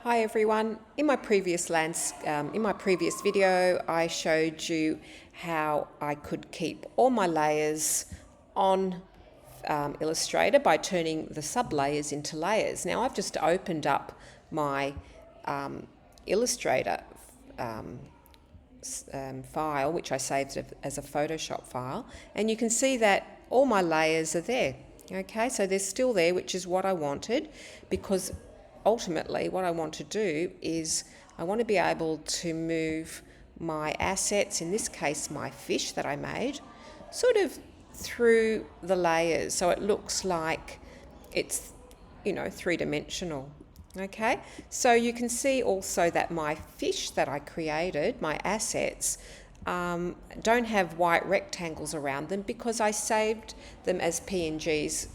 Hi everyone. In my previous video, I showed you how I could keep all my layers on Illustrator by turning the sub layers into layers. Now I've just opened up my Illustrator file, which I saved as a Photoshop file, and you can see that all my layers are there. Okay, so they're still there, which is what I wanted, because ultimately what I want to do is I want to be able to move my assets, in this case my fish that I made, sort of through the layers so it looks like it's, three-dimensional. Okay, so you can see also that my fish that I created, my assets, don't have white rectangles around them because I saved them as PNGs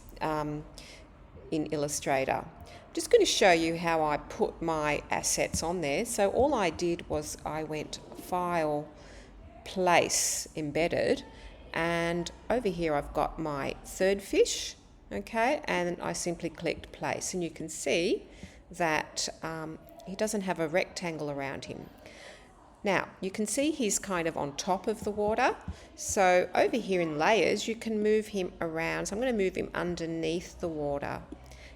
in Illustrator. I'm just going to show you how I put my assets on there. So all I did was I went File, Place, Embedded, and over here I've got my third fish, okay, and I simply clicked Place, and you can see that he doesn't have a rectangle around him. Now, you can see he's kind of on top of the water. So over here in layers, you can move him around. So I'm going to move him underneath the water.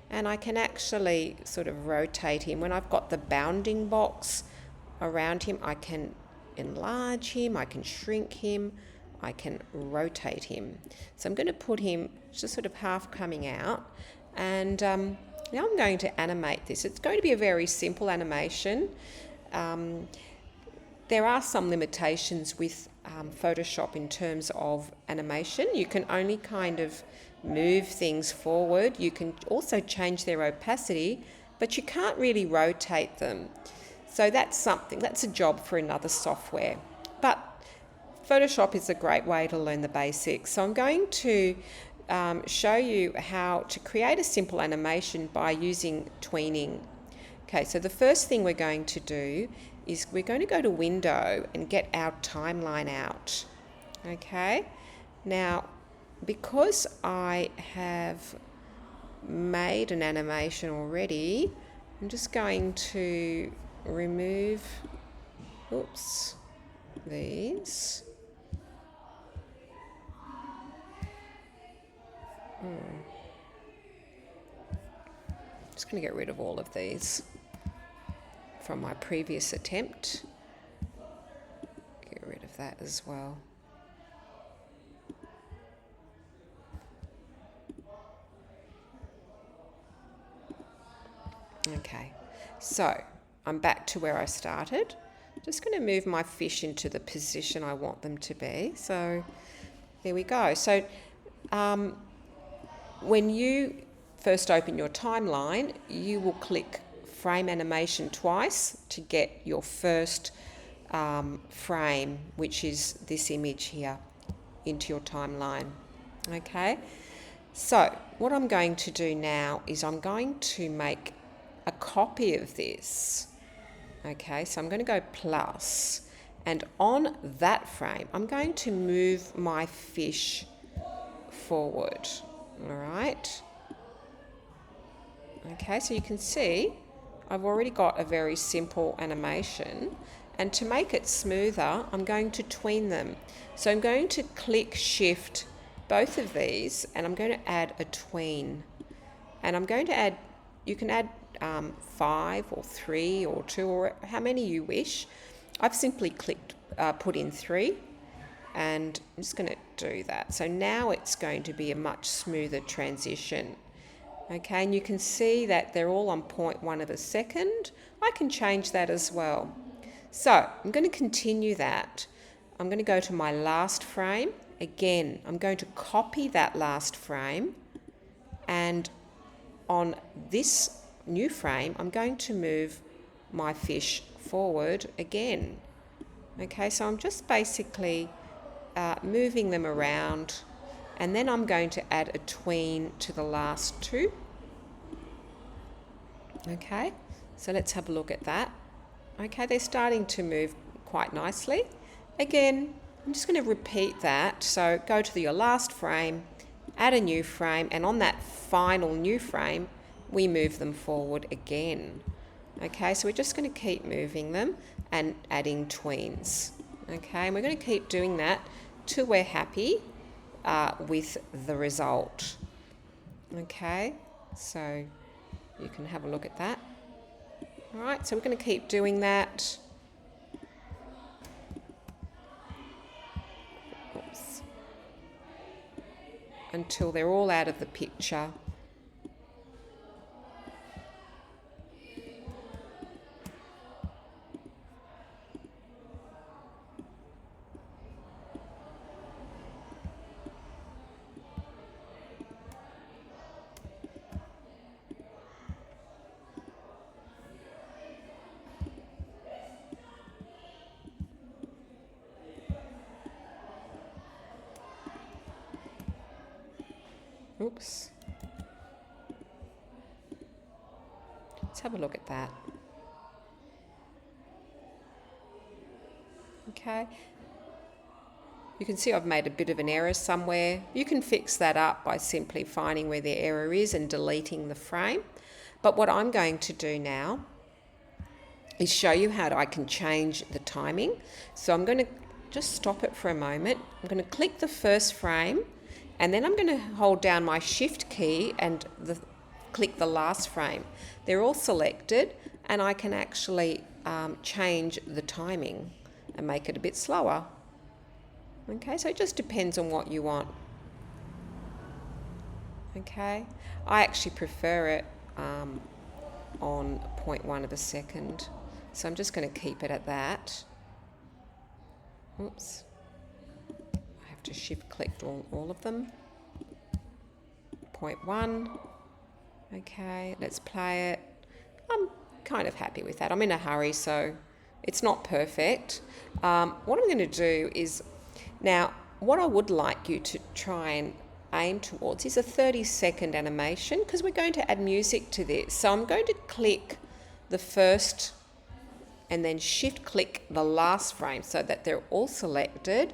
And I can actually sort of rotate him. When I've got the bounding box around him, I can enlarge him, I can shrink him, I can rotate him. So I'm going to put him just sort of half coming out. And now I'm going to animate this. It's going to be a very simple animation. There are some limitations with Photoshop in terms of animation. You can only kind of move things forward. You can also change their opacity, but you can't really rotate them. So that's a job for another software. But Photoshop is a great way to learn the basics. So I'm going to show you how to create a simple animation by using tweening. Okay, so the first thing we're going to do is we're going to go to Window and get our timeline out. Okay, now because I have made an animation already, I'm just going to remove these. Just going to get rid of all of these from my previous attempt. Get rid of that as well. Okay, so I'm back to where I started. Just going to move my fish into the position I want them to be. So there we go. So when you first open your timeline, you will click frame animation twice to get your first frame, which is this image here, into your timeline. Okay, so what I'm going to do now is I'm going to make a copy of this. Okay, so I'm going to go plus, and on that frame I'm going to move my fish forward. All right, okay, so you can see I've already got a very simple animation, and to make it smoother I'm going to tween them. So I'm going to click shift both of these and I'm going to add a tween, and I'm going to add, you can add 5 or 3 or 2 or how many you wish. I've simply clicked put in 3, and I'm just going to do that. So now it's going to be a much smoother transition. Okay, and you can see that they're all on 0.1 of a second. I can change that as well. So I'm going to continue that. I'm going to go to my last frame. Again, I'm going to copy that last frame, and on this new frame I'm going to move my fish forward again. Okay, so I'm just basically moving them around, and then I'm going to add a tween to the last two. Okay, so let's have a look at that. Okay, they're starting to move quite nicely. Again, I'm just going to repeat that. So go to your last frame, add a new frame, and on that final new frame we move them forward again. Okay, so we're just going to keep moving them and adding tweens. Okay, and we're going to keep doing that till we're happy with the result. Okay, so you can have a look at that. All right, so we're going to keep doing that. Oops. Until they're all out of the picture. Oops. Let's have a look at that. Okay. You can see I've made a bit of an error somewhere. You can fix that up by simply finding where the error is and deleting the frame. But what I'm going to do now is show you how I can change the timing. So I'm going to just stop it for a moment. I'm going to click the first frame, and then I'm going to hold down my shift key and click the last frame. They're all selected, and I can actually change the timing and make it a bit slower. Okay, so it just depends on what you want. Okay, I actually prefer it on 0.1 of a second. So I'm just going to keep it at that. Oops. I have to shift click all of them. 0.1. Okay, let's play it. I'm kind of happy with that. I'm in a hurry, so it's not perfect. What I'm going to do is, now, what I would like you to try and aim towards is a 30-second animation, because we're going to add music to this. So I'm going to click the first and then shift click the last frame so that they're all selected,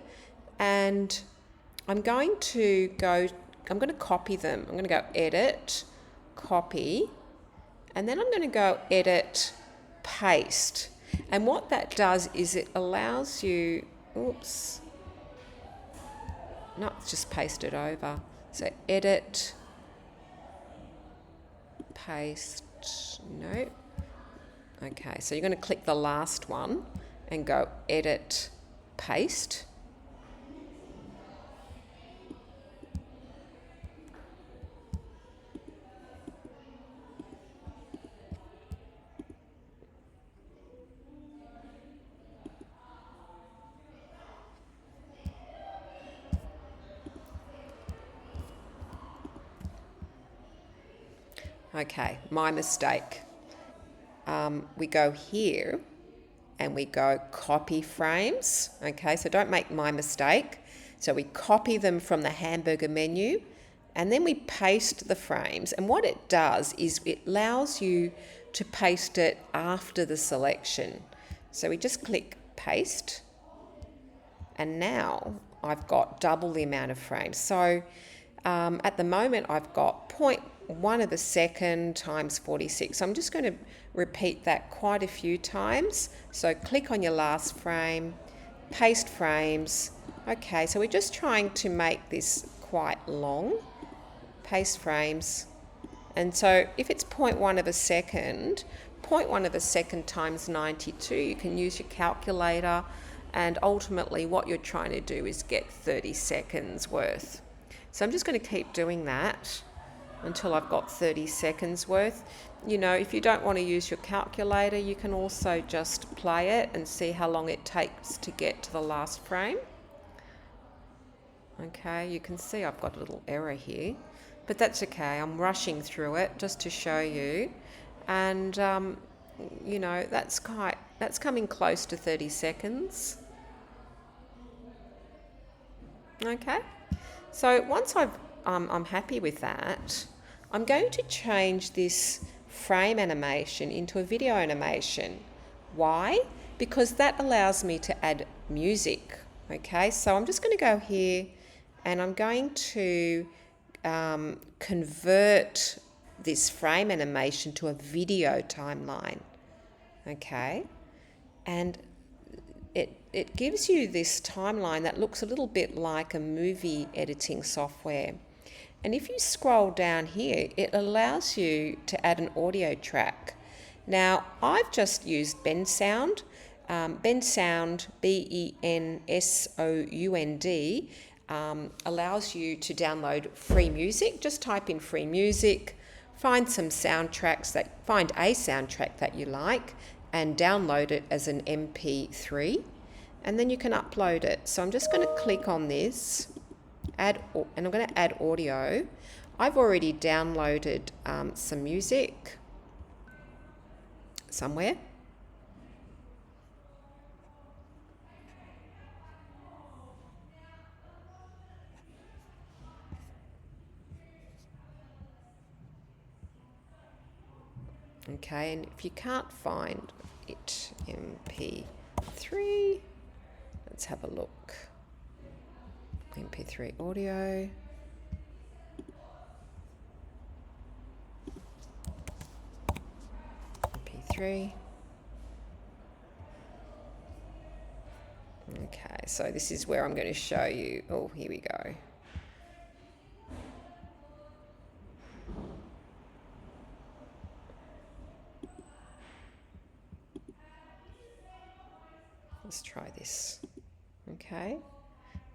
and I'm going to copy them. I'm going to go edit, copy, and then I'm going to go edit, paste. And what that does is it allows you, oops, no, it's just paste it over. So edit, paste, no. Okay, so you're going to click the last one and go edit, paste. Okay, my mistake. We go here and we go copy frames. Okay, so don't make my mistake. So we copy them from the hamburger menu, and then we paste the frames. And what it does is it allows you to paste it after the selection. So we just click paste, and now I've got double the amount of frames. So at the moment I've got 0.1 of a second times 46. So I'm just going to repeat that quite a few times. So click on your last frame, paste frames. Okay, so we're just trying to make this quite long. Paste frames. And so if it's 0.1 of a second, 0.1 of a second times 92, you can use your calculator, and ultimately what you're trying to do is get 30 seconds worth. So I'm just going to keep doing that until I've got 30 seconds worth. You know, if you don't want to use your calculator, you can also just play it and see how long it takes to get to the last frame. Okay, you can see I've got a little error here, but that's okay. I'm rushing through it just to show you, and you know, that's coming close to 30 seconds. Okay, so once I'm happy with that, I'm going to change this frame animation into a video animation. Why? Because that allows me to add music. Okay, so I'm just going to go here and I'm going to convert this frame animation to a video timeline. okay? And it gives you this timeline that looks a little bit like a movie editing software. And if you scroll down here, it allows you to add an audio track. Now, I've just used Bensound. Bensound, Bensound, allows you to download free music. Just type in free music, find a soundtrack that you like, and download it as an MP3, and then you can upload it. So I'm just going to click on this, and I'm going to add audio. I've already downloaded some music somewhere. Okay, and if you can't find it, MP3, let's have a look. MP3 audio. MP3. Okay, so this is where I'm going to show you. Oh, here we go. Let's try this. Okay.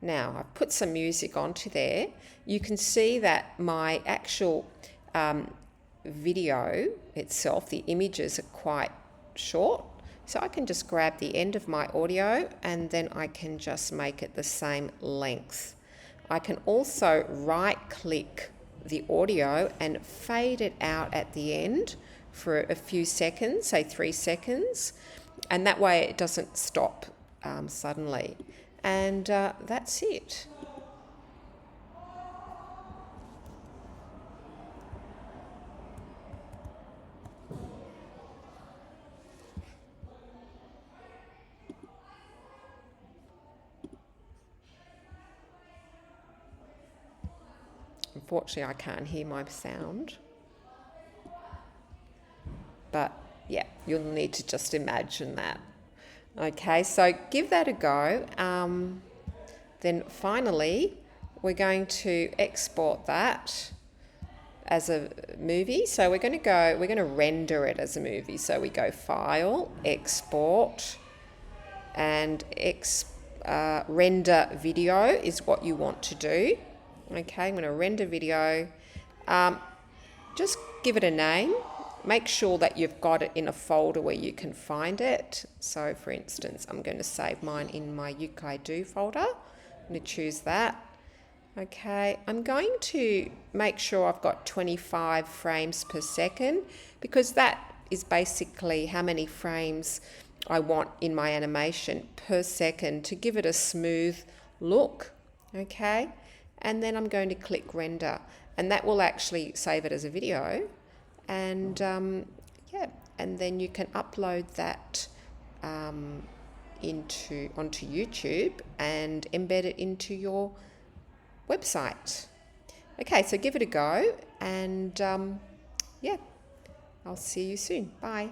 Now, I've put some music onto there. You can see that my actual video itself, the images are quite short. So I can just grab the end of my audio and then I can just make it the same length. I can also right-click the audio and fade it out at the end for a few seconds, say 3 seconds, and that way it doesn't stop suddenly. And that's it. Unfortunately, I can't hear my sound. But yeah, you'll need to just imagine that. Okay, so give that a go. Then finally, we're going to export that as a movie. So we're going to render it as a movie. So we go File, Export, and render video is what you want to do. Okay, I'm going to render video. Just give it a name. Make sure that you've got it in a folder where you can find it. So for instance, I'm going to save mine in my UKIDO folder. I'm going to choose that. Okay, I'm going to make sure I've got 25 frames per second because that is basically how many frames I want in my animation per second to give it a smooth look. Okay, and then I'm going to click render, and that will actually save it as a video. And yeah, and then you can upload that onto YouTube and embed it into your website. Okay, so give it a go, and yeah, I'll see you soon. Bye.